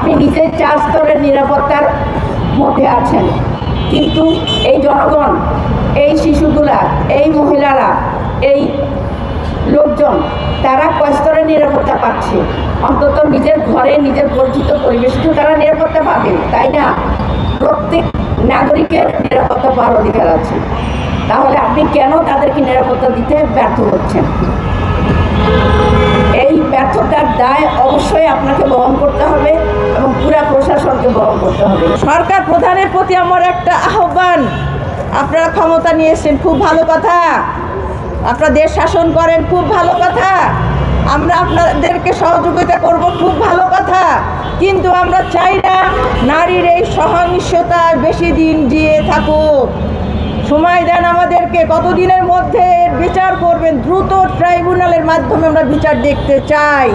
আপনি নিজের 4 স্তরের নিরাপত্তার মধ্যে আছেন, কিন্তু এই জনগণ, এই শিশুগুলা, এই মহিলারা, এই লোকজন, তারা কয় স্তরের নিরাপত্তা পাচ্ছে? অন্তত নিজের ঘরে, নিজের পরিচিত পরিবেশে তারা নিরাপত্তা পাবে, তাই না? প্রত্যেক নাগরিকের নিরাপত্তা পাওয়ার অধিকার আছে। তাহলে আপনি কেন তাদেরকে নিরাপত্তা দিতে ব্যর্থ হচ্ছেন? এই ব্যর্থতার দায় অবশ্যই আপনাকে বহন করতে হবে এবং পুরা প্রশাসনকে বহন করতে হবে। সরকার প্রধানের প্রতি আমার একটা আহ্বান, আপনারা ক্ষমতা নিয়েছেন, খুব ভালো কথা, আপনারা দেশ শাসন করেন, খুব ভালো কথা, আমরা আপনাদেরকে সহযোগিতা করব, খুব ভালো কথা, কিন্তু আমরা চাই না নারীর এই সহিংসতা বেশি দিন দিয়ে থাকুক। সময় দেন আমাদেরকে, কতদিনের মধ্যে বিচার করবেন? দ্রুত ট্রাইব্যুনালের মাধ্যমে আমরা বিচার দেখতে চাই।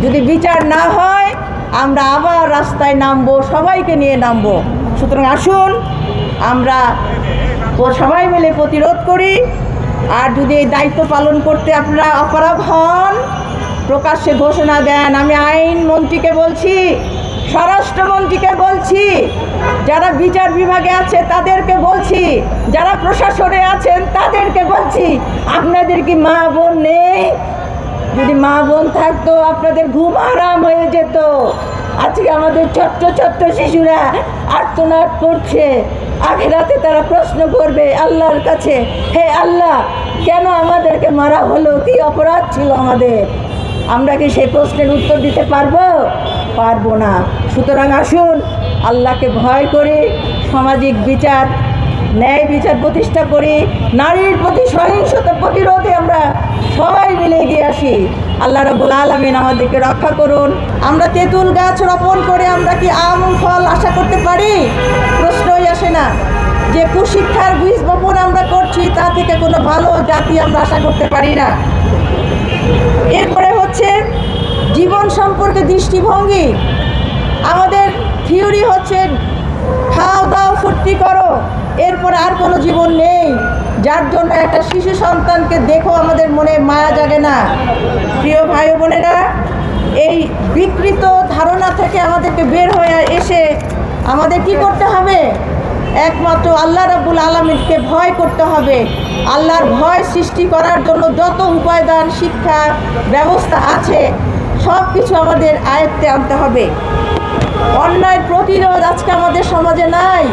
যদি বিচার না হয় আমরা আবার রাস্তায় নামবো, সবাইকে নিয়ে নামবো। সুতরাং আসুন আমরা সবাই মিলে প্রতিরোধ করি। আর যদি এই দায়িত্ব পালন করতে আপনারা অপারগ হন, প্রকাশ্যে ঘোষণা দেন। আমি আইন মন্ত্রীকে বলছি, স্বরাষ্ট্রমন্ত্রীকে বলছি, যারা বিচার বিভাগে আছে তাদেরকে বলছি, যারা প্রশাসনে আছেন তাদেরকে বলছি, আপনাদের কি মা বোন নেই? যদি মা বোন থাকতো আপনাদের ঘুম আরাম হয়ে যেত। আজকে আমাদের ছোট্ট ছোট্ট শিশুরা আর্তনাদ করছে, আখিরাতে তারা প্রশ্ন করবে আল্লাহর কাছে, হে আল্লাহ, কেন আমাদেরকে মারা হলো? কি অপরাধ ছিল আমাদের? আমরা কি সেই প্রশ্নের উত্তর দিতে পারবো? পারবো না। সুতরাং আসুন আল্লাহকে ভয় করে সামাজিক বিচার, ন্যায় বিচার প্রতিষ্ঠা করি। নারীর প্রতি সহিংসতা প্রতিরোধে আমরা সবাই মিলে এগিয়ে আসি। আল্লাহ রাব্বুল আলামিন আমাদেরকে রক্ষা করুন। আমরা তেঁতুল গাছ রোপণ করে আমরা কি আম ফল আশা করতে পারি? প্রশ্নই আসে না। যে কুশিক্ষার বীজ বপন আমরা করছি, তা থেকে কোনো ভালো জাতি আমরা আশা করতে পারি না। এরপরে হচ্ছে জীবন সম্পর্কে দৃষ্টিভঙ্গি। আমাদের থিওরি হচ্ছে খাও দাও ফুর্তি করো, এরপরে আর কোনো জীবন নেই, যার জন্য একটা শিশু সন্তানকে দেখো আমাদের মনে মায়া জাগে না। প্রিয় ভাই বোনেরা, এই বিকৃত ধারণা থেকে আমাদেরকে বের হয়ে এসে আমাদের কি করতে হবে? একমাত্র আল্লাহ রাব্বুল আলামিনকে ভয় করতে হবে। আল্লাহর ভয় সৃষ্টি করার জন্য যত উপায়দান, শিক্ষা ব্যবস্থা আছে সব কিছু আমাদের আয়ত্তে আনতে হবে। অন্যায় প্রতিরোধ আজকে আমাদের সমাজে নাই।